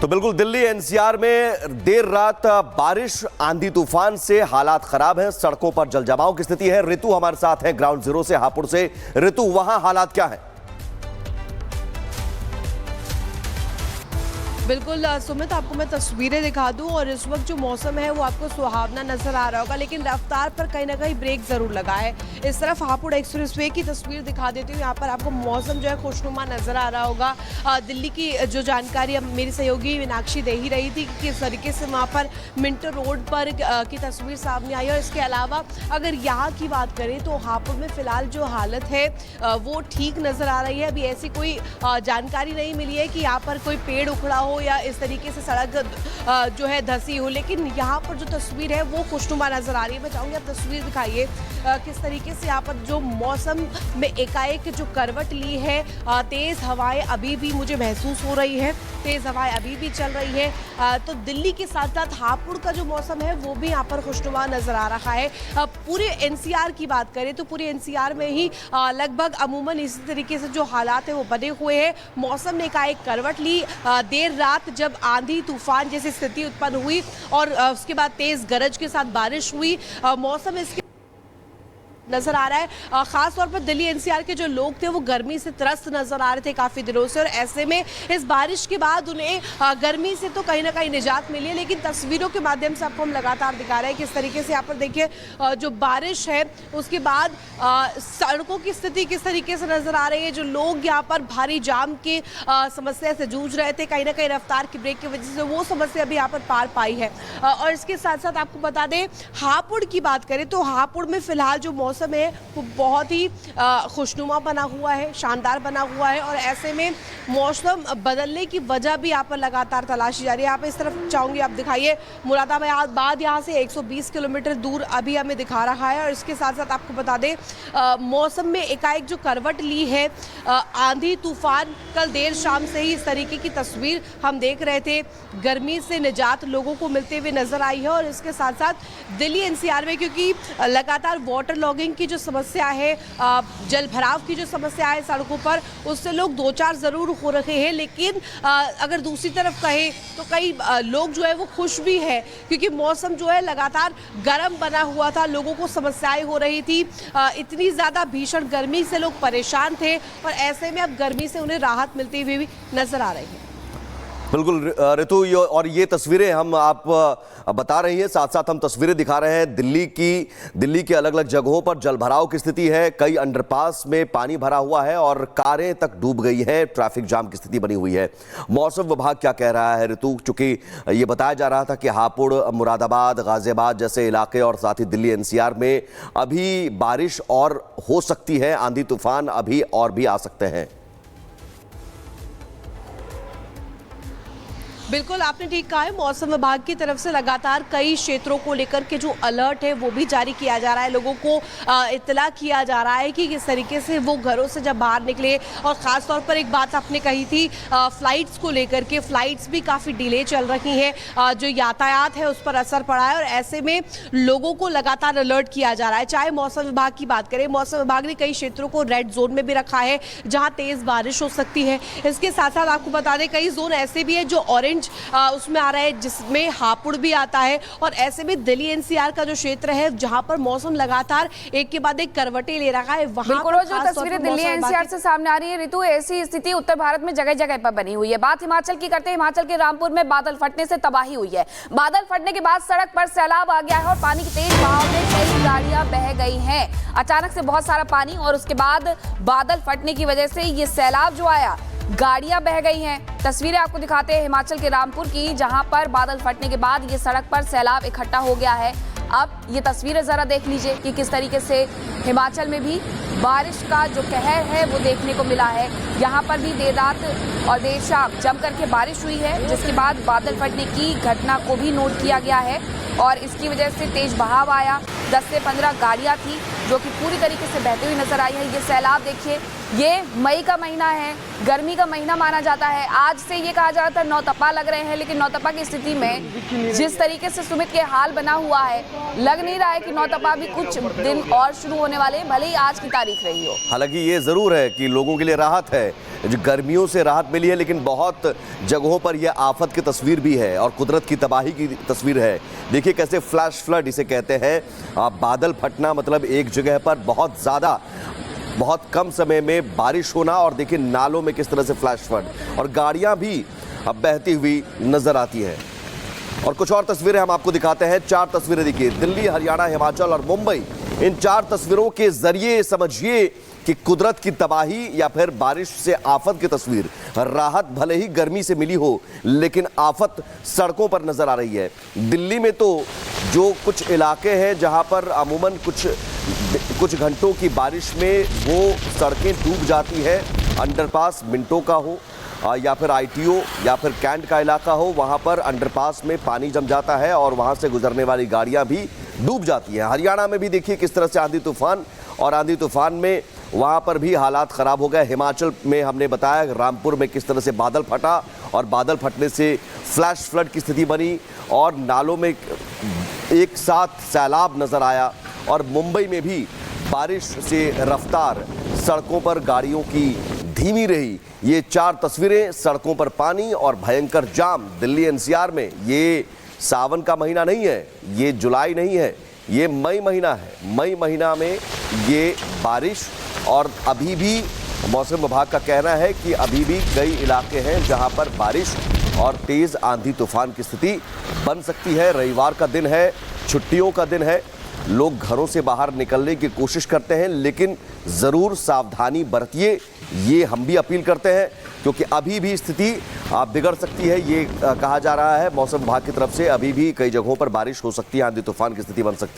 तो बिल्कुल दिल्ली एनसीआर में देर रात बारिश आंधी तूफान से हालात खराब हैं। सड़कों पर जलजमाव की स्थिति है। ऋतु हमारे साथ है ग्राउंड जीरो से, हापुड़ से। ऋतु, वहां हालात क्या है? बिल्कुल सुमित, आपको मैं तस्वीरें दिखा दूं और इस वक्त जो मौसम है वो आपको सुहावना नजर आ रहा होगा, लेकिन रफ्तार पर कहीं ना कहीं ब्रेक जरूर लगा है। इस तरफ हापुड़ एक्सप्रेसवे की तस्वीर दिखा देती हूँ। यहाँ पर आपको मौसम जो है खुशनुमा नजर आ रहा होगा। दिल्ली की जो जानकारी अब मेरी सहयोगी मीनाक्षी दे ही रही थी कि किस तरीके से वहाँ पर मिंटो रोड पर की तस्वीर सामने आई है। और इसके अलावा अगर यहाँ की बात करें तो हापुड़ में फिलहाल जो हालत है वो ठीक नजर आ रही है। अभी ऐसी कोई जानकारी नहीं मिली है कि यहाँ पर कोई पेड़ उखड़ा हो या इस तरीके से सड़क जो है धसी हो, लेकिन यहाँ पर जो तस्वीर है वो खुशनुमा नजर आ रही है। मैं चाहूँगी आप तस्वीर दिखाइए किस तरीके से यहाँ पर जो मौसम में एकाएक जो करवट ली है। तेज हवाएं अभी भी मुझे महसूस हो रही है, तेज हवाएं अभी भी चल रही है। तो दिल्ली के साथ साथ हापुड़ का जो मौसम है वो भी यहाँ पर खुशनुमा नजर आ रहा है। पूरे एनसीआर की बात करें तो पूरे एनसीआर में ही लगभग अमूमन इसी तरीके से जो हालात है वो बने हुए हैं। मौसम ने एकाएक करवट ली। देर रात जब आंधी तूफान जैसी स्थिति उत्पन्न हुई और उसके बाद तेज गरज के साथ बारिश हुई, मौसम इसके नजर आ रहा है। खास तौर पर दिल्ली एनसीआर के जो लोग थे वो गर्मी से त्रस्त नजर आ रहे थे काफी दिनों से, और ऐसे में इस बारिश के बाद उन्हें गर्मी से तो कहीं ना कहीं निजात मिली है। लेकिन तस्वीरों के माध्यम से आपको हम लगातार दिखा रहे हैं किस तरीके से यहाँ पर देखिए जो बारिश है उसके बाद सड़कों की स्थिति किस तरीके से नजर आ रही है। जो लोग यहाँ पर भारी जाम की समस्या से जूझ रहे थे, कहीं ना कहीं रफ्तार की ब्रेक की वजह से वो समस्या भी यहाँ पर पार पाई है। और इसके साथ साथ आपको बता दें हापुड़ की बात करें तो हापुड़ में फिलहाल जो मौसम है वो बहुत ही खुशनुमा बना हुआ है, शानदार बना हुआ है। और ऐसे में मौसम बदलने की वजह भी यहाँ पर लगातार तलाशी जा रही है। यहाँ पे इस तरफ चाहूंगी आप दिखाइए मुरादाबाद यहाँ से 120 किलोमीटर दूर अभी हमें दिखा रहा है। और इसके साथ साथ आपको बता दें मौसम में एकाएक जो करवट ली है आंधी तूफान, कल देर शाम से ही इस तरीके की तस्वीर हम देख रहे थे। गर्मी से निजात लोगों को मिलते हुए नजर आई है। और इसके साथ साथ दिल्ली एनसीआर में क्योंकि लगातार वाटर लॉगिंग की जो समस्या है, जल भराव की जो समस्या है सड़कों पर, उससे लोग दो चार जरूर हो रहे हैं। लेकिन अगर दूसरी तरफ कहें तो कई लोग जो है वो खुश भी है क्योंकि मौसम जो है लगातार गर्म बना हुआ था, लोगों को समस्याएं हो रही थी। इतनी ज़्यादा भीषण गर्मी से लोग परेशान थे और ऐसे में अब गर्मी से उन्हें राहत मिलती हुई भी नजर आ रही है। बिल्कुल ऋतु, और ये तस्वीरें हम आप बता रही हैं, साथ साथ हम तस्वीरें दिखा रहे हैं दिल्ली के अलग अलग जगहों पर जलभराव की स्थिति है। कई अंडरपास में पानी भरा हुआ है और कारें तक डूब गई हैं, ट्रैफिक जाम की स्थिति बनी हुई है। मौसम विभाग क्या कह रहा है ऋतु? चूंकि ये बताया जा रहा था कि हापुड़, मुरादाबाद, गाजियाबाद जैसे इलाके और साथ ही दिल्ली एनसीआर में अभी बारिश और हो सकती है, आंधी तूफान अभी और भी आ सकते हैं। बिल्कुल आपने ठीक कहा है। मौसम विभाग की तरफ से लगातार कई क्षेत्रों को लेकर के जो अलर्ट है वो भी जारी किया जा रहा है। लोगों को इत्तला किया जा रहा है कि किस तरीके से वो घरों से जब बाहर निकले। और ख़ास तौर पर एक बात आपने कही थी फ़्लाइट्स को लेकर के, फ़्लाइट्स भी काफ़ी डिले चल रही हैं, जो यातायात है उस पर असर पड़ा है। और ऐसे में लोगों को लगातार अलर्ट किया जा रहा है। चाहे मौसम विभाग की बात करें, मौसम विभाग ने कई क्षेत्रों को रेड जोन में भी रखा है जहाँ तेज़ बारिश हो सकती है। इसके साथ साथ आपको बता दें कई जोन ऐसे भी है जो ऑरेंज उसमें आ रहा है, जिसमें हापुड़ भी आता है। और ऐसे में दिल्ली एनसीआर का जो क्षेत्र है जहां पर मौसम लगातार एक के बाद एक करवटें ले रहा है, वहां पर जो तस्वीरें दिल्ली एनसीआर से सामने आ रही है ऋतु, ऐसी स्थिति उत्तर भारत में जगह जगह पर बनी हुई है। बात हिमाचल की करते हैं। हिमाचल के रामपुर में बादल फटने से तबाही हुई है। बादल फटने के बाद सड़क पर सैलाब आ गया है और पानी की तेज बहाव में कई गाड़ियां बह गई हैं। अचानक से बहुत सारा पानी और उसके बाद बादल फटने की वजह से ये सैलाब जो आया, गाड़ियां बह गई हैं। तस्वीरें आपको दिखाते हैं हिमाचल के रामपुर की, जहां पर बादल फटने के बाद ये सड़क पर सैलाब इकट्ठा हो गया है। अब ये तस्वीरें जरा देख लीजिए कि किस तरीके से हिमाचल में भी बारिश का जो कहर है वो देखने को मिला है। यहाँ पर भी देर रात और देर शाम जम करके बारिश हुई है, जिसके बाद बादल फटने की घटना को भी नोट किया गया है और इसकी वजह से तेज बहाव आया। 10 से 15 गाड़ियाँ थी जो कि पूरी तरीके से बहती हुई नजर आई है। ये सैलाब देखिए, ये मई का महीना है, गर्मी का महीना माना जाता है। आज से ये कहा जा रहा था नौतपा लग रहे हैं, लेकिन नौतपा की स्थिति में जिस तरीके से सुमित के हाल बना हुआ है, लग नहीं रहा है कि नौतपा भी कुछ दिन और शुरू होने वाले हैं, भले ही आज की तारीख रही हो। हालांकि ये जरूर है कि लोगों के लिए राहत है जो गर्मियों से राहत मिली है, लेकिन बहुत जगहों पर यह आफत की तस्वीर भी है और कुदरत की तबाही की तस्वीर है। देखिए कैसे फ्लैश फ्लड इसे कहते हैं। बादल फटना मतलब एक जगह पर बहुत ज़्यादा, बहुत कम समय में बारिश होना, और देखिए नालों में किस तरह से फ्लैश फ्लड, और गाड़ियां भी अब बहती हुई नजर आती हैं। और कुछ और तस्वीरें हम आपको दिखाते हैं। 4 तस्वीरें देखिए, दिल्ली, हरियाणा, हिमाचल और मुंबई। इन 4 तस्वीरों के जरिए समझिए कि कुदरत की तबाही या फिर बारिश से आफत की तस्वीर। राहत भले ही गर्मी से मिली हो, लेकिन आफत सड़कों पर नजर आ रही है। दिल्ली में तो जो कुछ इलाके हैं जहां पर अमूमन कुछ घंटों की बारिश में वो सड़कें डूब जाती है, अंडरपास मिनटों का हो या फिर आईटीओ या फिर कैंट का इलाका हो, वहां पर अंडरपास में पानी जम जाता है और वहां से गुजरने वाली गाड़ियां भी डूब जाती हैं। हरियाणा में भी देखिए किस तरह से आंधी तूफान, और आंधी तूफान में वहां पर भी हालात खराब हो गए। हिमाचल में हमने बताया रामपुर में किस तरह से बादल फटा, और बादल फटने से फ्लैश फ्लड की स्थिति बनी और नालों में एक साथ सैलाब नजर आया। और मुंबई में भी बारिश से रफ्तार सड़कों पर गाड़ियों की धीमी रही। ये 4 तस्वीरें, सड़कों पर पानी और भयंकर जाम। दिल्ली एनसीआर में ये सावन का महीना नहीं है, ये जुलाई नहीं है, ये मई महीना है। मई महीना में ये बारिश, और अभी भी मौसम विभाग का कहना है कि अभी भी कई इलाके हैं जहां पर बारिश और तेज आंधी तूफान की स्थिति बन सकती है। रविवार का दिन है, छुट्टियों का दिन है, लोग घरों से बाहर निकलने की कोशिश करते हैं, लेकिन ज़रूर सावधानी बरतिए, ये हम भी अपील करते हैं, क्योंकि अभी भी स्थिति बिगड़ सकती है। ये कहा जा रहा है मौसम विभाग की तरफ से, अभी भी कई जगहों पर बारिश हो सकती है, आंधी तूफान की स्थिति बन सकती है।